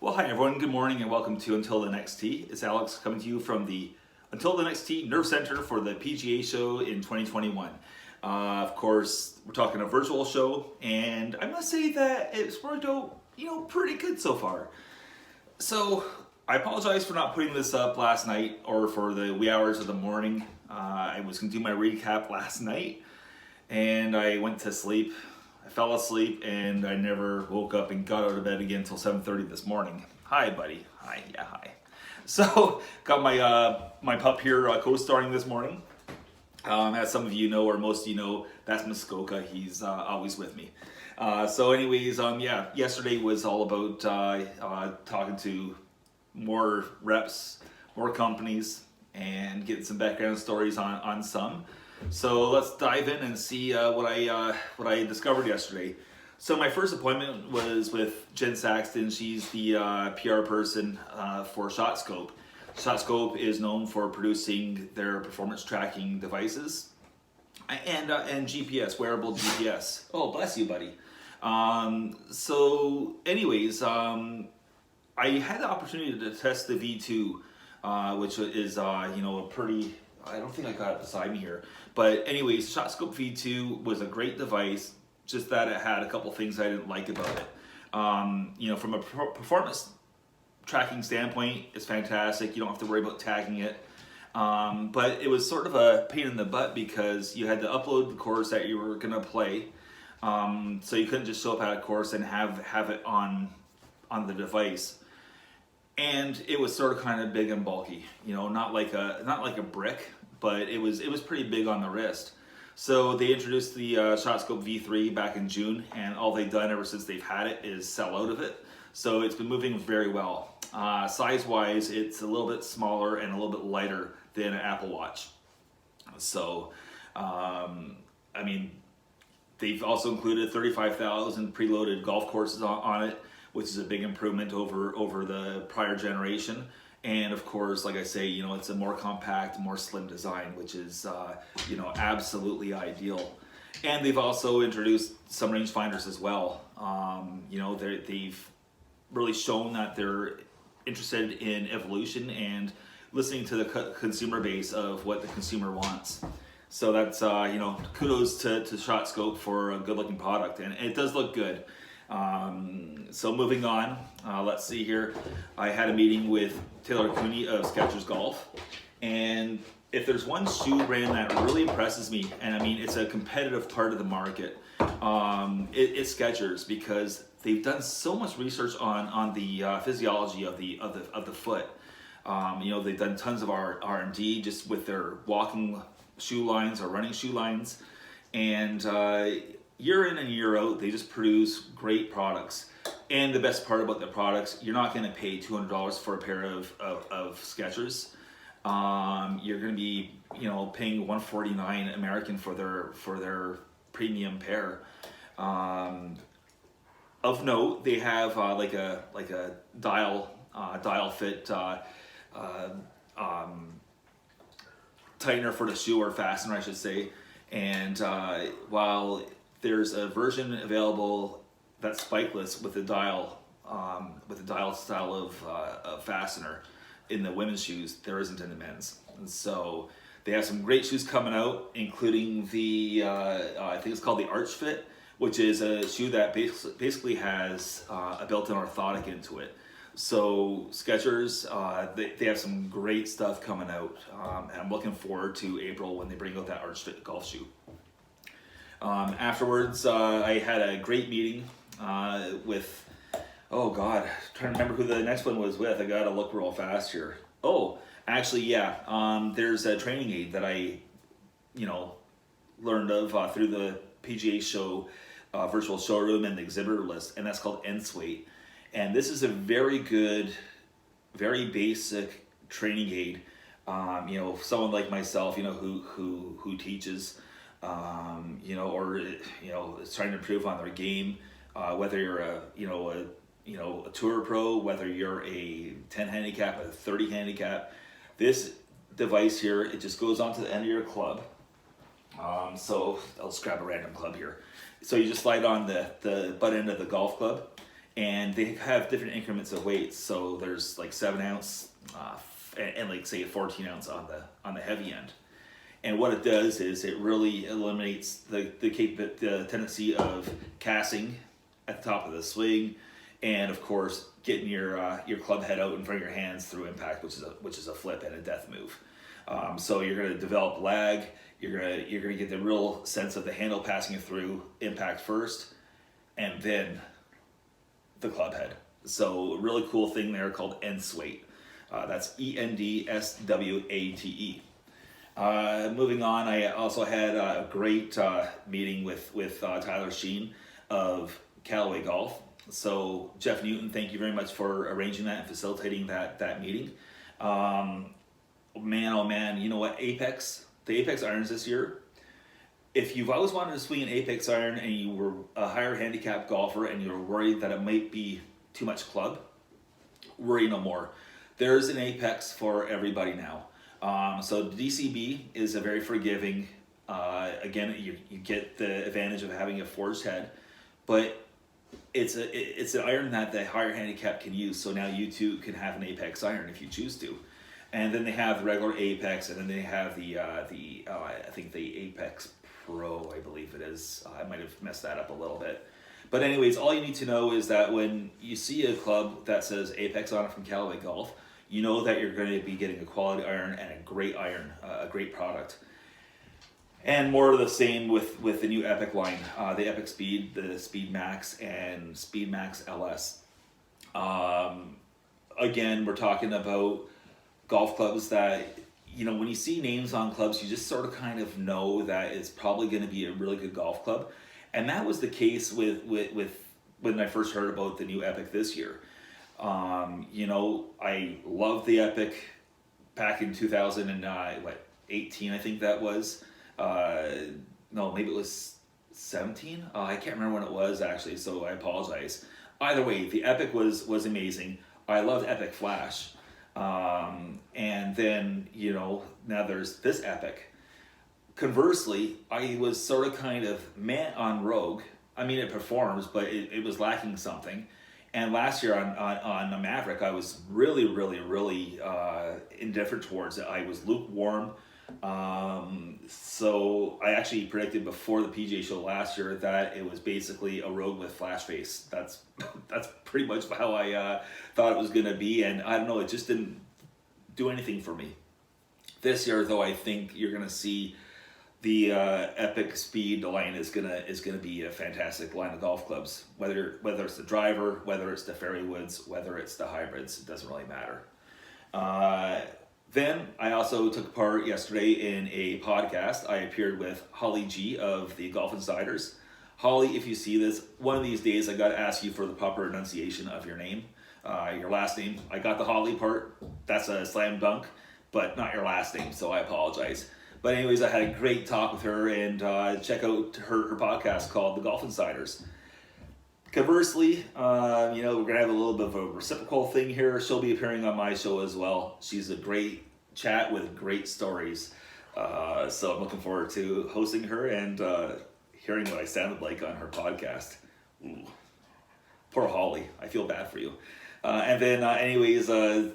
Well, hi everyone, good morning and welcome to Until the Next Tee. It's Alex coming to you from the Until the Next Tee Nerve Center for the PGA show in 2021. Of course, we're talking a virtual show, and I must say that it's worked out, pretty good so far. So, I apologize for not putting this up last night or for the wee hours of the morning. I was going to do my recap last night, and I went to sleep. I fell asleep and I never woke up and got out of bed again until 7:30 this morning. Hi, buddy. Hi. Yeah, hi. So, got my pup here co-starring this morning. As some of you know, or most of you know, that's Muskoka. He's always with me. Yesterday was all about talking to more reps, more companies, and getting some background stories on some. So let's dive in and see what I discovered yesterday. So my first appointment was with Jen Saxton. She's the PR person for ShotScope. ShotScope is known for producing their performance tracking devices and GPS, wearable GPS. Oh, bless you, buddy. I had the opportunity to test the V2, which is a pretty. I don't think I got it beside me here. But anyways, ShotScope V2 was a great device, just that it had a couple things I didn't like about it. From a performance tracking standpoint, it's fantastic. You don't have to worry about tagging it. But it was sort of a pain in the butt because you had to upload the course that you were going to play. So you couldn't just show up at a course and have it on the device. And it was sort of kind of big and bulky, not like a brick, but it was pretty big on the wrist. So they introduced the ShotScope V3 back in June, and all they've done ever since they've had it is sell out of it. So it's been moving very well. Size-wise, it's a little bit smaller and a little bit lighter than an Apple Watch. So, they've also included 35,000 preloaded golf courses on it, which is a big improvement over the prior generation. And of course, like I say, it's a more compact, more slim design, which is, absolutely ideal. And they've also introduced some rangefinders as well. They've really shown that they're interested in evolution and listening to the consumer base of what the consumer wants. So that's, kudos to ShotScope for a good looking product, and it does look good. So moving on, let's see here. I had a meeting with Taylor Cooney of Skechers Golf, and if there's one shoe brand that really impresses me, and it's a competitive part of the market, it's Skechers, because they've done so much research on the physiology of the foot. They've done tons of R&D just with their walking shoe lines or running shoe lines, and year in and year out, they just produce great products. And the best part about the products, you're not going to pay $200 for a pair of Skechers. You're going to be, paying $149 American for their premium pair. Of note, they have like a dial fit tightener for the shoe, or fastener, I should say. And while there's a version available that's spikeless with a dial style of fastener in the women's shoes, there isn't in the men's. And so they have some great shoes coming out, including the I think it's called the Arch Fit, which is a shoe that basically has a built-in orthotic into it. So Skechers, they have some great stuff coming out, and I'm looking forward to April when they bring out that Arch Fit golf shoe. Afterwards, I had a great meeting with, trying to remember who the next one was with. I gotta look real fast here. Oh, actually, yeah, there's a training aid that I, learned of through the PGA show virtual showroom and the exhibitor list, and that's called EndSwate. And this is a very good, very basic training aid. Someone like myself, who teaches, is trying to improve on their game. Whether you're a tour pro, whether you're a 10 handicap, a 30 handicap, this device here, it just goes onto the end of your club. So I'll just grab a random club here. So you just slide on the butt end of the golf club, and they have different increments of weights. So there's like 7 ounce and like say a 14 ounce on the heavy end. And what it does is it really eliminates the tendency of casting at the top of the swing, and of course getting your club head out in front of your hands through impact, which is a flip and a death move. So you're going to develop lag. You're gonna get the real sense of the handle passing through impact first, and then the club head. So a really cool thing there called EndSwate. That's EndSwate. Moving on, I also had a great meeting with Tyler Sheen of Callaway Golf. So Jeff Newton, thank you very much for arranging that and facilitating that meeting. Man, oh man, you know what? The Apex irons this year, if you've always wanted to swing an Apex iron and you were a higher handicap golfer and you were worried that it might be too much club, worry no more. There's an Apex for everybody now. So DCB is a very forgiving, again, you get the advantage of having a forged head, but it's an iron that the higher handicap can use. So now you too can have an Apex iron if you choose to. And then they have the regular Apex, and then they have I think the Apex Pro, I believe it is. I might have messed that up a little bit. But anyways, all you need to know is that when you see a club that says Apex on it from Callaway Golf, you know that you're going to be getting a quality iron and a great iron, a great product. And more of the same with the new Epic line, the Epic Speed, the Speed Max, and Speed Max LS. Again, we're talking about golf clubs that, you know, when you see names on clubs, you just sort of kind of know that it's probably going to be a really good golf club. And that was the case with when I first heard about the new Epic this year. You know, I loved the Epic back in 2018, I think that was. No, maybe it was 17. I can't remember when it was actually, so I apologize. Either way, the Epic was amazing. I loved Epic Flash. And then, you know, now there's this Epic. Conversely, I was sort of kind of meh on Rogue. I mean, it performs, but it was lacking something. And last year on the Maverick, I was really indifferent towards it. I was lukewarm. So I actually predicted before the PGA show last year that it was basically a Rogue with flash face. That's pretty much how I thought it was going to be. And I don't know, it just didn't do anything for me. This year, though, I think you're going to see the Epic Speed line is gonna be a fantastic line of golf clubs. Whether it's the driver, whether it's the fairway woods, whether it's the hybrids, it doesn't really matter. Then I also took part yesterday in a podcast. I appeared with Holly G of the Golf Insiders. Holly, if you see this, one of these days I got to ask you for the proper enunciation of your name, your last name. I got the Holly part. That's a slam dunk, but not your last name, so I apologize. But anyways, I had a great talk with her, and check out her podcast called The Golf Insiders. Conversely, you know, we're going to have a little bit of a reciprocal thing here. She'll be appearing on my show as well. She's a great chat with great stories. So I'm looking forward to hosting her and hearing what I sounded like on her podcast. Ooh. Poor Holly. I feel bad for you. And then anyways, the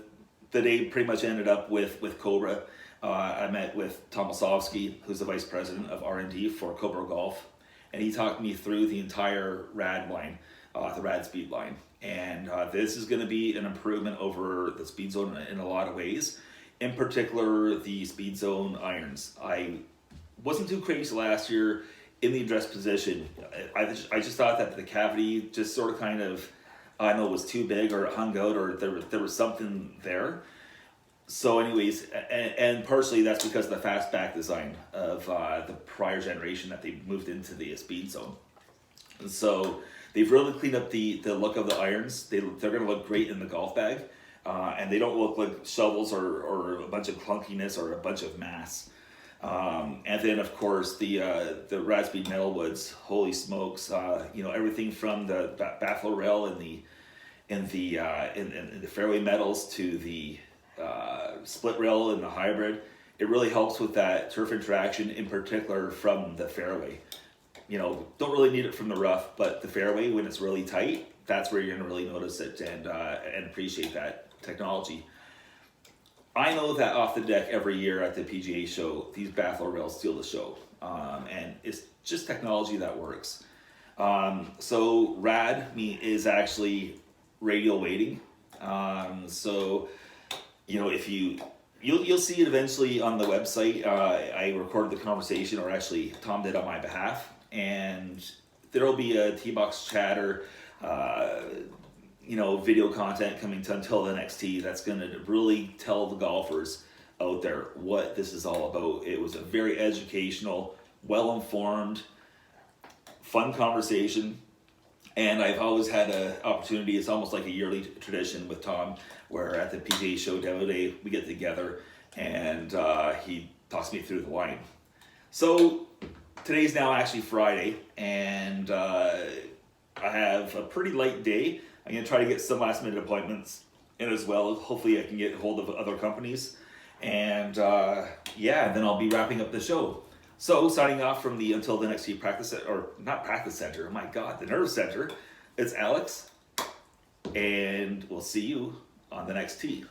day pretty much ended up with Cobra. I met with Tom Osofsky, who's the vice president of R&D for Cobra Golf, and he talked me through the entire RAD line, the RAD Speed line. And this is going to be an improvement over the Speed Zone in a lot of ways. In particular, the Speed Zone irons. I wasn't too crazy last year in the address position. I just thought that the cavity just sort of kind of, I know it was too big or it hung out or there was something there. So anyways, and partially that's because of the fast back design of the prior generation that they moved into the Speed Zone. And so they've really cleaned up the look of the irons. They're going to look great in the golf bag. And they don't look like shovels or a bunch of clunkiness or a bunch of mass. And then of course the Rad Speed Metalwoods, holy smokes, you know, everything from the baffler rail in the fairway metals to the split rail and the hybrid, it really helps with that turf interaction, in particular from the fairway. You know, don't really need it from the rough, but the fairway when it's really tight, that's where you're going to really notice it and appreciate that technology. I know that off the deck every year at the PGA show, these baffler rails steal the show, and it's just technology that works. So rad is actually radial weighting. So if you'll see it eventually on the website. I recorded the conversation, or actually Tom did on my behalf, and there'll be a T-Box chatter, video content coming to Until the Next Tee that's going to really tell the golfers out there what this is all about. It was a very educational, well-informed, fun conversation, and I've always had an opportunity. It's almost like a yearly tradition with Tom, where at the PGA show demo day we get together and he talks me through the line. So today's now actually Friday, and I have a pretty light day. I'm going to try to get some last minute appointments in as well. Hopefully I can get hold of other companies, and then I'll be wrapping up the show. So signing off from the Until the Next Tee practice, or not practice center, oh my God, the Nerve Center, it's Alex, and we'll see you on the next tee.